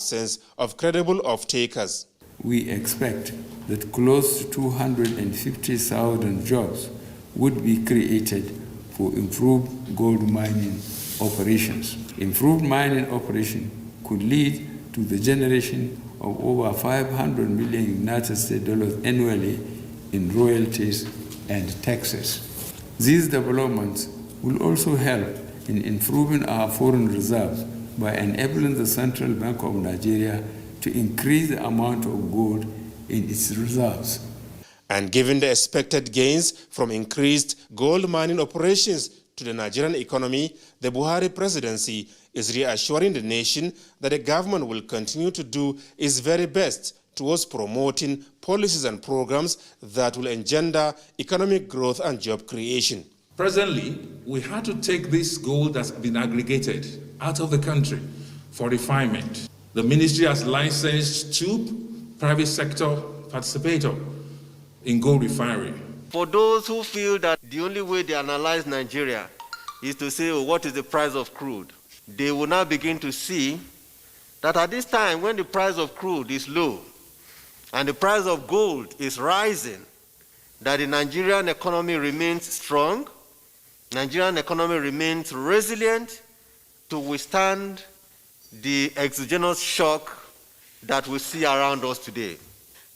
absence of credible off-takers. We expect that close to 250,000 jobs would be created for improved gold mining operations. Improved mining operation could lead to the generation of over $500 million United States dollars annually in royalties and taxes. These developments will also help in improving our foreign reserves by enabling the Central Bank of Nigeria to increase the amount of gold in its reserves. And given the expected gains from increased gold mining operations to the Nigerian economy, the Buhari presidency is reassuring the nation that the government will continue to do its very best towards promoting policies and programs that will engender economic growth and job creation. Presently, we had to take this gold that's been aggregated out of the country for refinement. The ministry has licensed 2 private sector participators in gold refinery. For those who feel that the only way they analyze Nigeria is to say, oh, what is the price of crude? They will now begin to see that at this time when the price of crude is low and the price of gold is rising, that the Nigerian economy remains strong, Nigerian economy remains resilient to withstand the exogenous shock that we see around us today.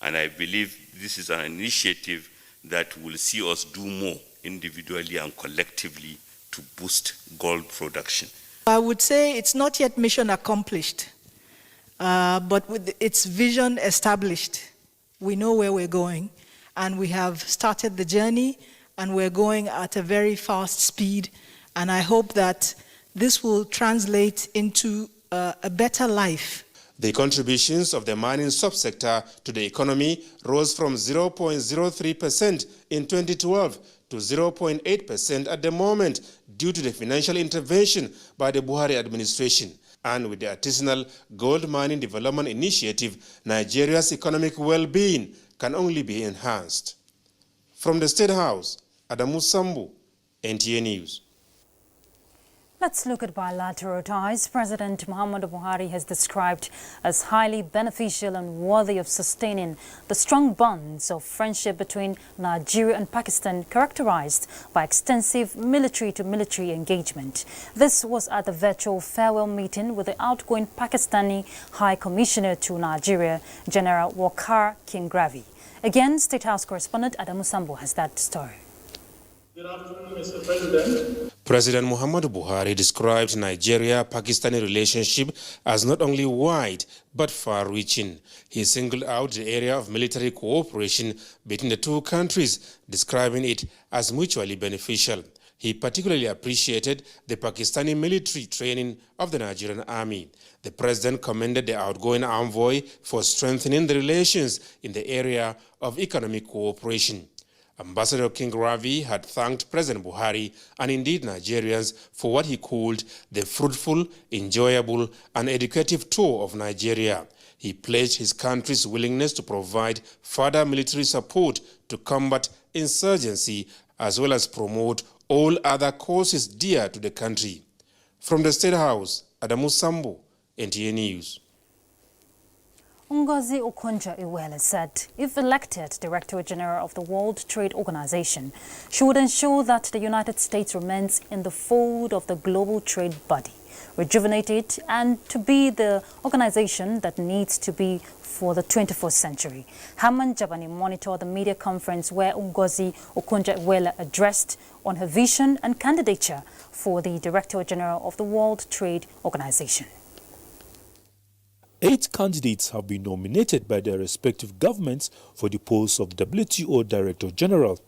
And I believe this is an initiative that will see us do more individually and collectively to boost gold production. I would say it's not yet mission accomplished, but with its vision established, we know where we're going, and we have started the journey, and we're going at a very fast speed, and I hope that this will translate into a better life. The contributions of the mining subsector to the economy rose from 0.03% in 2012 to 0.8% at the moment due to the financial intervention by the Buhari administration. And with the artisanal gold mining development initiative, Nigeria's economic well-being can only be enhanced. From the State House, Adamu Sambu, NTA News. Let's look at bilateral ties. President Muhammadu Buhari has described as highly beneficial and worthy of sustaining the strong bonds of friendship between Nigeria and Pakistan, characterized by extensive military-to-military engagement. This was at the virtual farewell meeting with the outgoing Pakistani High Commissioner to Nigeria, General Waqar Kingravi. Again, State House correspondent Adamu Sambo has that story. Good afternoon, Mr. President. President Muhammadu Buhari described Nigeria-Pakistani relationship as not only wide but far-reaching. He singled out the area of military cooperation between the two countries, describing it as mutually beneficial. He particularly appreciated the Pakistani military training of the Nigerian army. The president commended the outgoing envoy for strengthening the relations in the area of economic cooperation. Ambassador Kingravi had thanked President Buhari and indeed Nigerians for what he called the fruitful, enjoyable and educative tour of Nigeria. He pledged his country's willingness to provide further military support to combat insurgency as well as promote all other causes dear to the country. From the State House, Adamu Sambo, NTA News. Ngozi Okonjo-Iweala said if elected Director General of the World Trade Organization, she would ensure that the United States remains in the fold of the global trade body, rejuvenated and to be the organization that needs to be for the 21st century. Haman Jabani monitored the media conference where Ngozi Okonjo-Iweala addressed on her vision and candidature for the Director General of the World Trade Organization. 8 candidates have been nominated by their respective governments for the post of WTO Director General.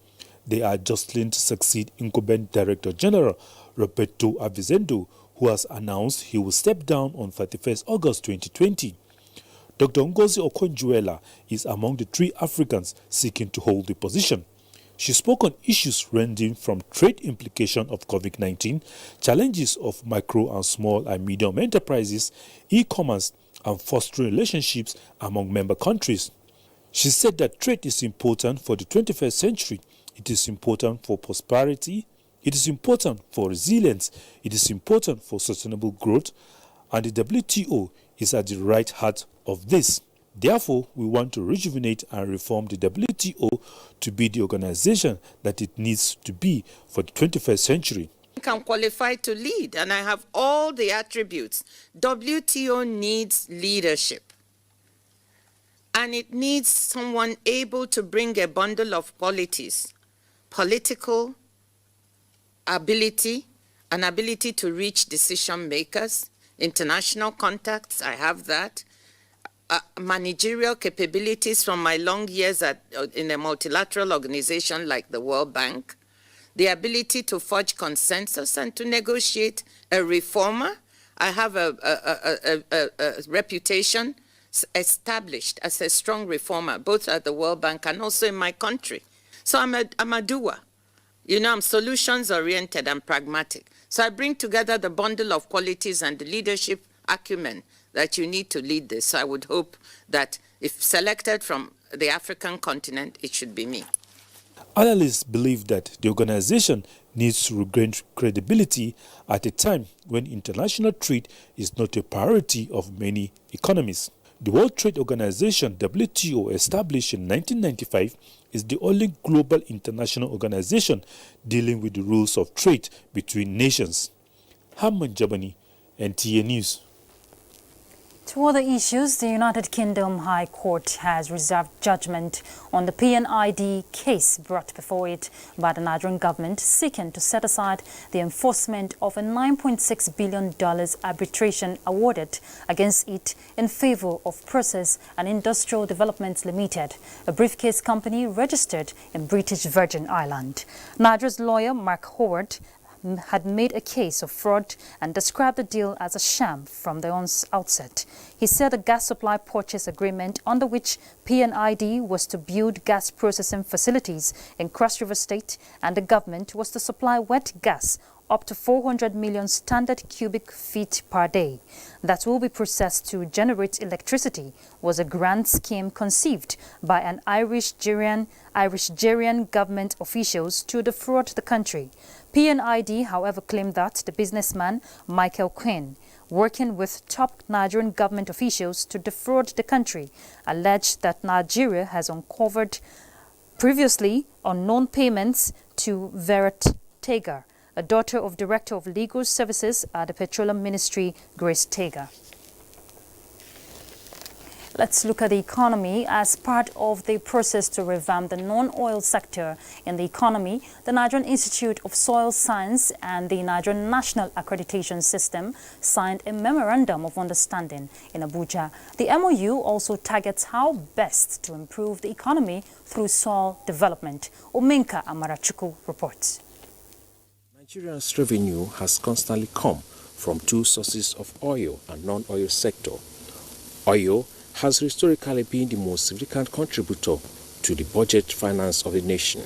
They are jostling to succeed incumbent Director General Roberto Avizendo, who has announced he will step down on 31st August 2020. Dr. Ngozi Okonjo-Iweala is among the 3 Africans seeking to hold the position. She spoke on issues ranging from trade implications of COVID-19, challenges of micro and small and medium enterprises, e-commerce, and fostering relationships among member countries. She said that trade is important for the 21st century. It is important for prosperity. It is important for resilience. It is important for sustainable growth. And the WTO is at the right heart of this. Therefore, we want to rejuvenate and reform the WTO to be the organization that it needs to be for the 21st century. I'm qualified to lead, and I have all the attributes. WTO needs leadership, and it needs someone able to bring a bundle of qualities: political ability, an ability to reach decision makers, international contacts, I have that, managerial capabilities from my long years in a multilateral organization like the World Bank, the ability to forge consensus and to negotiate. A reformer. I have a reputation established as a strong reformer, both at the World Bank and also in my country. So I'm a doer. You know, I'm solutions-oriented and pragmatic. So I bring together the bundle of qualities and the leadership acumen that you need to lead this. So I would hope that if selected from the African continent, it should be me. Analysts believe that the organization needs to regain credibility at a time when international trade is not a priority of many economies. The World Trade Organization, WTO, established in 1995, is the only global international organization dealing with the rules of trade between nations. Hamman Jabani, NTA News. To other issues, the United Kingdom High Court has reserved judgment on the PNID case brought before it by the Nigerian government, seeking to set aside the enforcement of a $9.6 billion arbitration awarded against it in favor of Process and Industrial Development Limited, a briefcase company registered in British Virgin Island. Nigeria's lawyer Mark Howard had made a case of fraud and described the deal as a sham from the outset. He said the gas supply purchase agreement under which PNID was to build gas processing facilities in Cross River State and the government was to supply wet gas up to 400 million standard cubic feet per day that will be processed to generate electricity was a grand scheme conceived by an Irish-Nigerian government officials to defraud the country. PNID, however, claimed that the businessman Michael Quinn, working with top Nigerian government officials to defraud the country, alleged that Nigeria has uncovered previously unknown payments to Verat Tegar, a daughter of Director of Legal Services at the Petroleum Ministry, Grace Tegar. Let's look at the economy. As part of the process to revamp the non-oil sector in the economy, the Nigerian Institute of Soil Science and the Nigerian National Accreditation System signed a memorandum of understanding in Abuja. The MOU also targets how best to improve the economy through soil development. Omenka Amarachuku reports. Nigeria's revenue has constantly come from two sources of oil and non-oil sector. Oil has historically been the most significant contributor to the budget finance of the nation.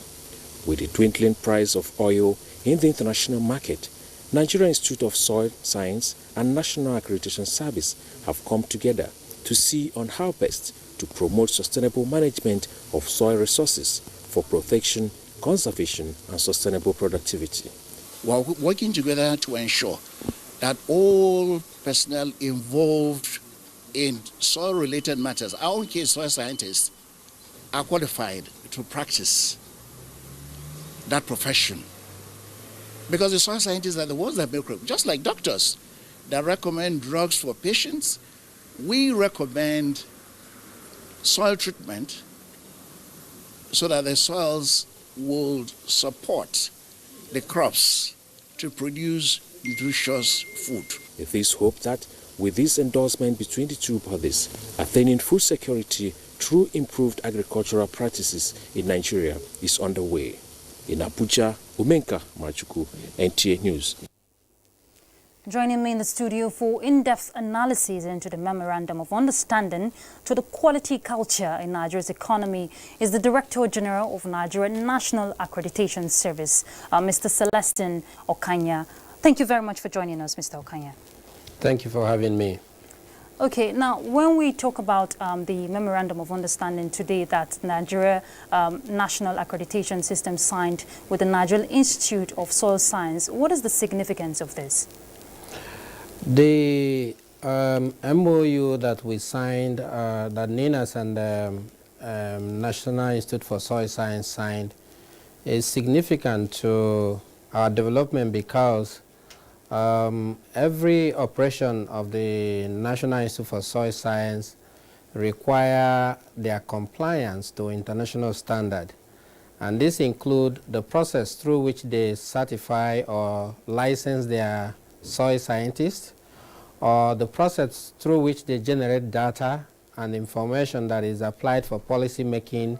With the dwindling price of oil in the international market, Nigerian Institute of Soil Science and National Accreditation Service have come together to see on how best to promote sustainable management of soil resources for protection, conservation, and sustainable productivity. We're working together to ensure that all personnel involved in soil-related matters, our own case soil scientists, are qualified to practice that profession. Because the soil scientists are the ones that make, just like doctors that recommend drugs for patients, we recommend soil treatment so that the soils will support the crops to produce nutritious food. It is hoped that with this endorsement between the two bodies, attaining food security through improved agricultural practices in Nigeria is underway. In Abuja, Umenka Machuku, NTA News. Joining me in the studio for in-depth analysis into the Memorandum of Understanding to the quality culture in Nigeria's economy is the Director General of Nigerian National Accreditation Service, Mr. Celestine Okanya. Thank you very much for joining us, Mr. Okanya. Thank you for having me. Okay, now when we talk about the Memorandum of Understanding today that Nigeria National Accreditation System signed with the Nigerian Institute of Soil Science, what is the significance of this? The MOU that we signed, that NINAS and National Institute for Soil Science signed, is significant to our development because every operation of the National Institute for Soil Science require their compliance to international standard. And this includes the process through which they certify or license their soil scientists, or the process through which they generate data and information that is applied for policy making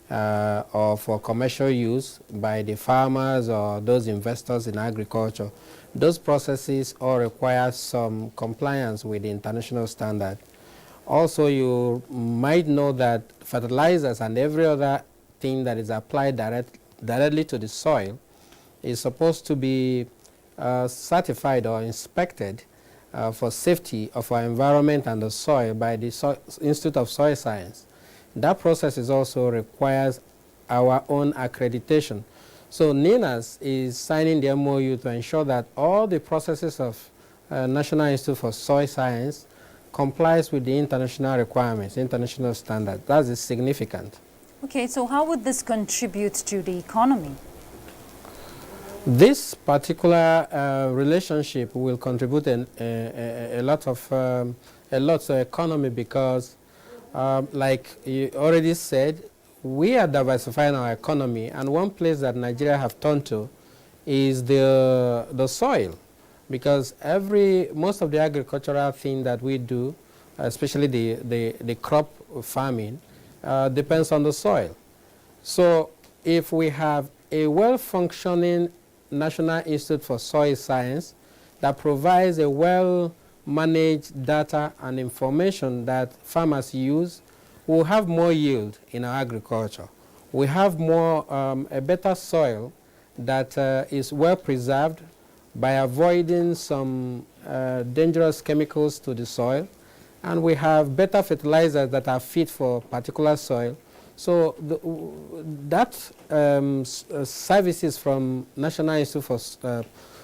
or for commercial use by the farmers or those investors in agriculture. Those processes all require some compliance with the international standard. Also, you might know that fertilizers and every other thing that is applied directly to the soil is supposed to be certified or inspected for safety of our environment and the soil by the Institute of Soil Science. That process is also requires our own accreditation. So NINAS is signing the MOU to ensure that all the processes of National Institute for Soil Science complies with the international requirements, international standards. That is significant. Okay, so how would this contribute to the economy? This particular relationship will contribute a lot to the economy because, like you already said, we are diversifying our economy, and one place that Nigeria have turned to is the soil, because most of the agricultural thing that we do, especially the crop farming, depends on the soil. So if we have a well-functioning National Institute for Soil Science that provides a well-managed data and information that farmers use, we'll have more yield in our agriculture. We have a better soil that is well preserved by avoiding some dangerous chemicals to the soil, and we have better fertilizers that are fit for particular soil. So services from National Institute for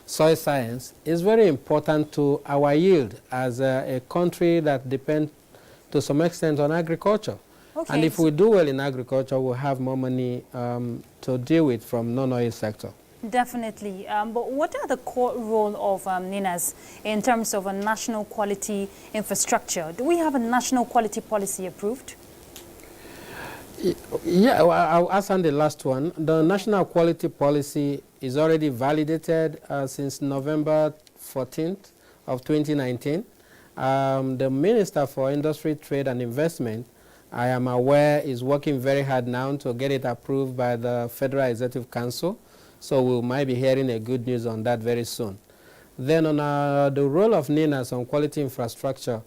Soil Science is very important to our yield as a country that depends to some extent on agriculture. Okay. And if we do well in agriculture, we'll have more money to deal with from non-oil sector. Definitely. But what are the core role of NINAS in terms of a national quality infrastructure? Do we have a national quality policy approved? Yeah, well, I'll answer the last one. The national quality policy is already validated since November 14th of 2019. The Minister for Industry, Trade and Investment, I am aware, is working very hard now to get it approved by the Federal Executive Council. So we might be hearing a good news on that very soon. Then on the role of NINAS on quality infrastructure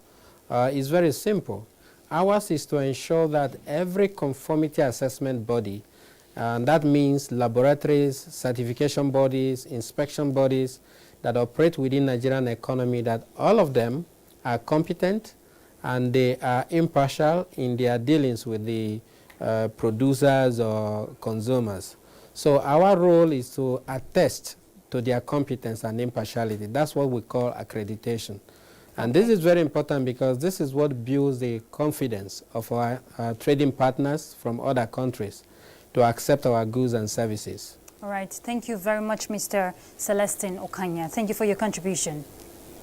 is very simple. Ours is to ensure that every conformity assessment body, and that means laboratories, certification bodies, inspection bodies that operate within Nigerian economy, that all of them are competent and they are impartial in their dealings with the producers or consumers. So our role is to attest to their competence and impartiality. That's what we call accreditation. And this is very important because this is what builds the confidence of our trading partners from other countries to accept our goods and services. All right. Thank you very much, Mr. Celestine Okanya. Thank you for your contribution.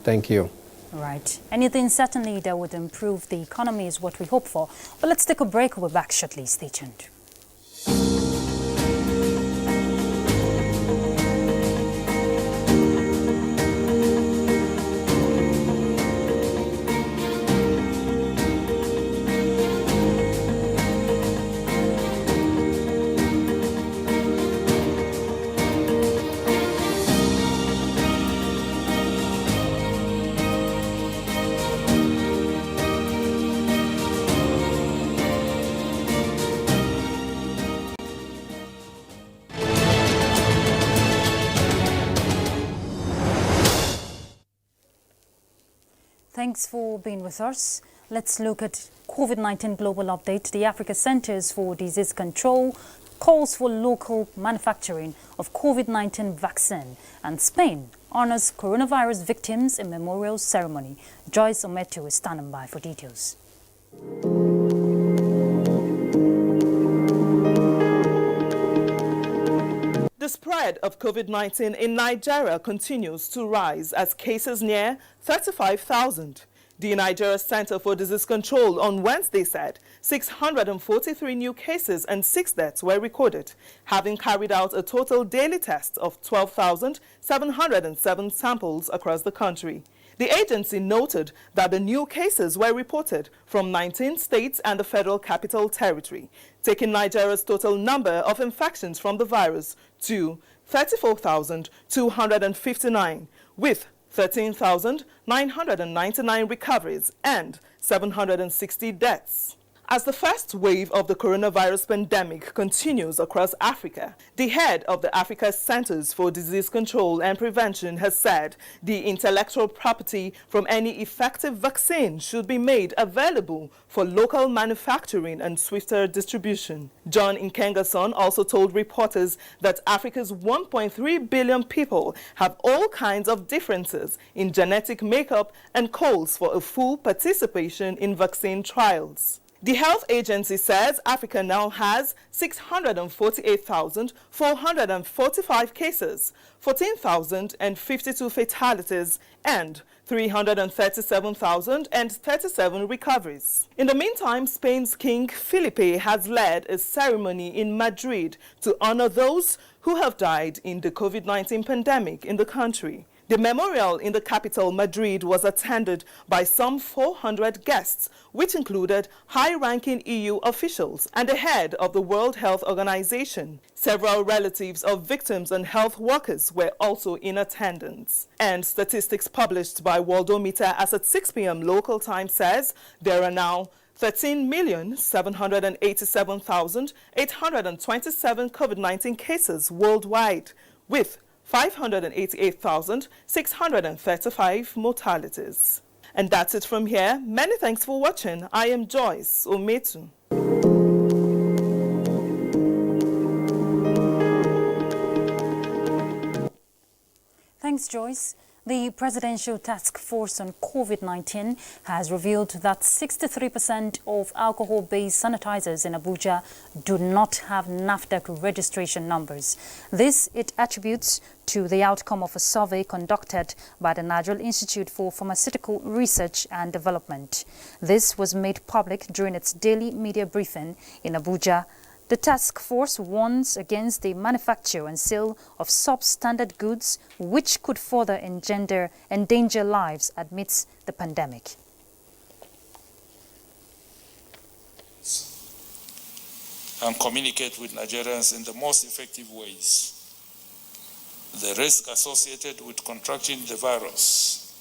Thank you. All right. Anything certainly that would improve the economy is what we hope for. But let's take a break. We'll be back shortly. Stay tuned. Thanks for being with us. Let's look at COVID-19 global update. The Africa Centers for Disease Control calls for local manufacturing of COVID-19 vaccine, and Spain honors coronavirus victims in memorial ceremony. Joyce Ometu is standing by for details. The spread of COVID-19 in Nigeria continues to rise as cases near 35,000. The Nigeria Center for Disease Control on Wednesday said 643 new cases and 6 deaths were recorded, having carried out a total daily test of 12,707 samples across the country. The agency noted that the new cases were reported from 19 states and the Federal Capital Territory, taking Nigeria's total number of infections from the virus to 34,259, with 13,999 recoveries and 760 deaths. As the first wave of the coronavirus pandemic continues across Africa, the head of the Africa Centers for Disease Control and Prevention has said the intellectual property from any effective vaccine should be made available for local manufacturing and swifter distribution. John Nkengason also told reporters that Africa's 1.3 billion people have all kinds of differences in genetic makeup and calls for a full participation in vaccine trials. The health agency says Africa now has 648,445 cases, 14,052 fatalities, and 337,037 recoveries. In the meantime, Spain's King Felipe has led a ceremony in Madrid to honor those who have died in the COVID-19 pandemic in the country. The memorial in the capital, Madrid, was attended by some 400 guests, which included high-ranking EU officials and the head of the World Health Organization. Several relatives of victims and health workers were also in attendance. And statistics published by Worldometer as at 6 p.m. local time says there are now 13,787,827 COVID-19 cases worldwide, with 588,635 mortalities. And that's it from here. Many thanks for watching. I am Joyce Ometu. Thanks, Joyce. The Presidential Task Force on COVID-19 has revealed that 63% of alcohol-based sanitizers in Abuja do not have NAFDAC registration numbers. This it attributes to the outcome of a survey conducted by the Nigerian Institute for Pharmaceutical Research and Development. This was made public during its daily media briefing in Abuja. The task force warns against the manufacture and sale of substandard goods, which could further endanger lives amidst the pandemic. And communicate with Nigerians in the most effective ways the risk associated with contracting the virus.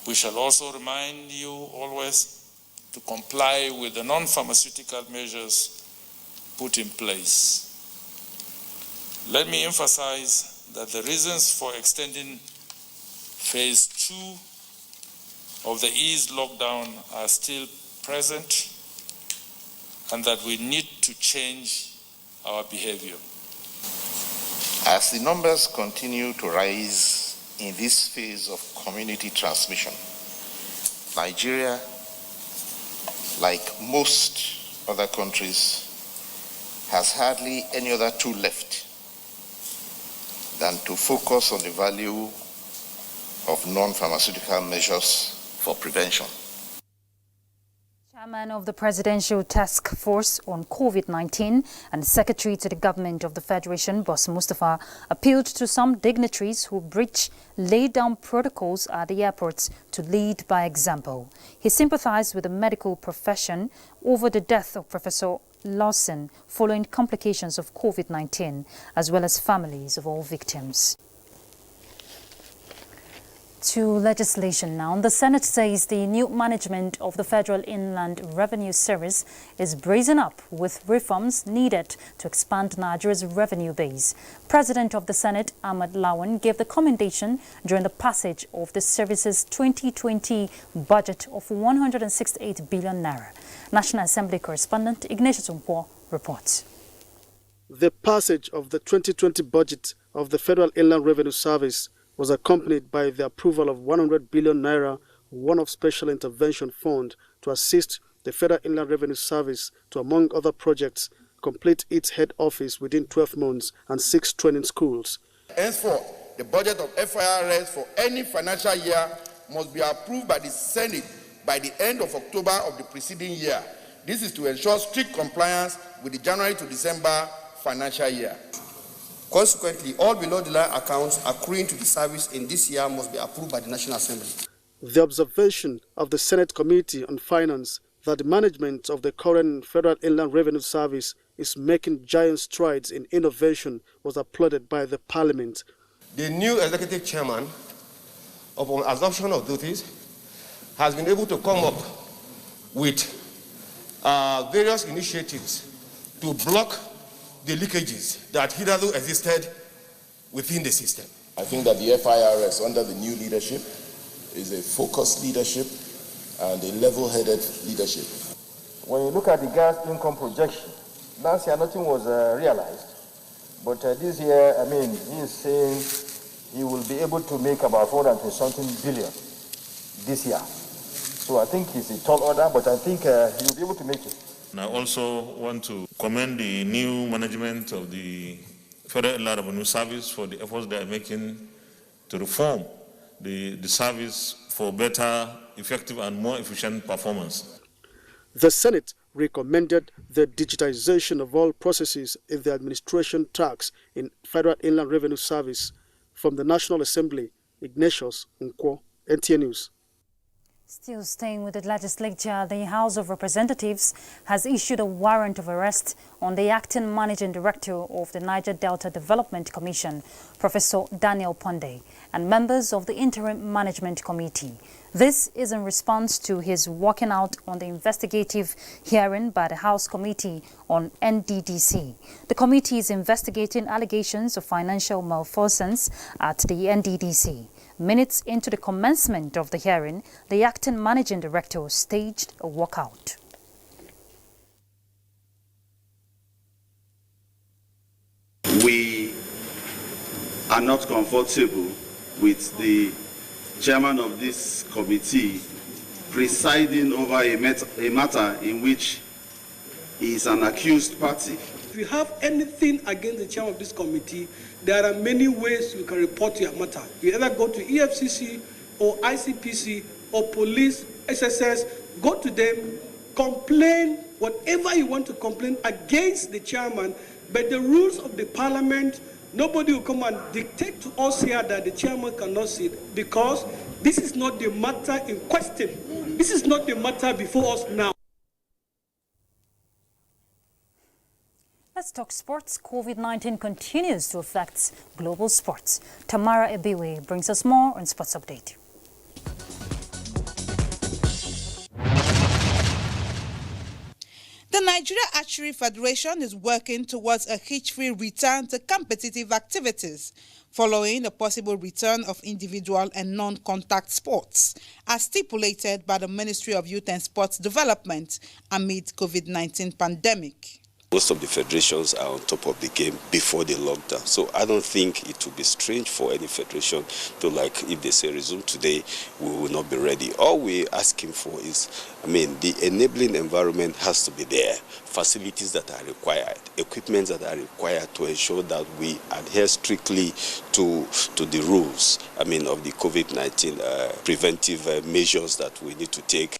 We shall also remind you always to comply with the non-pharmaceutical measures put in place. Let me emphasize that the reasons for extending phase 2 of the eased lockdown are still present and that we need to change our behavior. As the numbers continue to rise in this phase of community transmission, Nigeria, like most other countries, has hardly any other tool left than to focus on the value of non-pharmaceutical measures for prevention. Chairman of the Presidential Task Force on COVID-19 and Secretary to the Government of the Federation, Boss Mustafa, appealed to some dignitaries who breach laid-down protocols at the airports to lead by example. He sympathized with the medical profession over the death of Professor Lawson following complications of COVID-19, as well as families of all victims. To legislation now. The Senate says the new management of the Federal Inland Revenue Service is bracing up with reforms needed to expand Nigeria's revenue base. President of the Senate, Ahmad Lawan, gave the commendation during the passage of the service's 2020 budget of 168 billion naira. National Assembly correspondent Ignatius Umpo reports. The passage of the 2020 budget of the Federal Inland Revenue Service was accompanied by the approval of 100 billion naira one-off special intervention fund to assist the Federal Inland Revenue Service to, among other projects, complete its head office within 12 months and 6 training schools. Henceforth, the budget of FIRS for any financial year must be approved by the Senate by the end of October of the preceding year. This is to ensure strict compliance with the January to December financial year. Consequently, all below-the-line accounts accruing to the service in this year must be approved by the National Assembly. The observation of the Senate Committee on Finance that the management of the current Federal Inland Revenue Service is making giant strides in innovation was applauded by the Parliament. The new executive chairman, upon assumption of duties, has been able to come up with various initiatives to block the leakages that hitherto existed within the system. I think that the FIRS, under the new leadership, is a focused leadership and a level-headed leadership. When you look at the gas income projection, last year nothing was realized, but this year, I mean, he is saying he will be able to make about 420-something billion this year. So I think it's a tall order, but I think he will be able to make it. And I also want to commend the new management of the Federal Inland Revenue Service for the efforts they are making to reform the service for better, effective and more efficient performance. The Senate recommended the digitization of all processes in the administration tracks in Federal Inland Revenue Service. From the National Assembly, Ignatius Nkwo, NTA News. Still staying with the legislature, the House of Representatives has issued a warrant of arrest on the acting managing director of the Niger Delta Development Commission, Professor Daniel Ponde, and members of the Interim Management Committee. This is in response to his walking out on the investigative hearing by the House Committee on NDDC. The committee is investigating allegations of financial malfeasance at the NDDC. Minutes into the commencement of the hearing, the acting managing director staged a walkout. We are not comfortable with the chairman of this committee presiding over a matter in which he is an accused party. If you have anything against the chairman of this committee, there are many ways you can report your matter. You either go to EFCC or ICPC or police, SSS, go to them, complain whatever you want to complain against the chairman, but the rules of the parliament, nobody will come and dictate to us here that the chairman cannot sit, because this is not the matter in question. This is not the matter before us now. Let's talk sports. COVID-19 continues to affect global sports. Tamara Ebiwe brings us more on Sports Update. The Nigeria Archery Federation is working towards a hitch-free return to competitive activities following the possible return of individual and non-contact sports, as stipulated by the Ministry of Youth and Sports Development amid COVID-19 pandemic. Most of the federations are on top of the game before the lockdown. So I don't think it would be strange for any federation to, like, if they say resume today, we will not be ready. All we're asking for is, the enabling environment has to be there. Facilities that are required, equipment that are required to ensure that we adhere strictly to the rules, of the COVID-19 preventive measures that we need to take.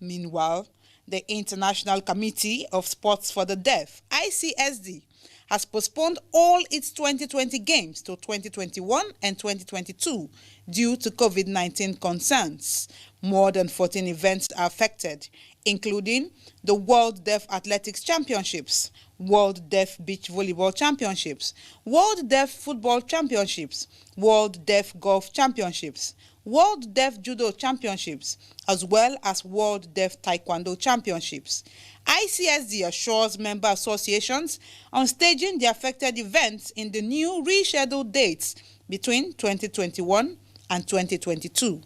Meanwhile, the International Committee of Sports for the Deaf, ICSD, has postponed all its 2020 games to 2021 and 2022 due to COVID-19 concerns. More than 14 events are affected, including the World Deaf Athletics Championships, World Deaf Beach Volleyball Championships, World Deaf Football Championships, World Deaf Golf Championships, World Deaf Judo Championships, as well as World Deaf Taekwondo Championships. ICSD assures member associations on staging the affected events in the new rescheduled dates between 2021 and 2022.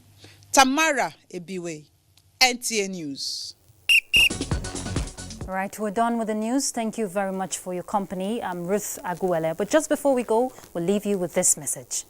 Tamara Ebiwe, NTA News. Right, we're done with the news. Thank you very much for your company. I'm Ruth Aguele. But just before we go, we'll leave you with this message.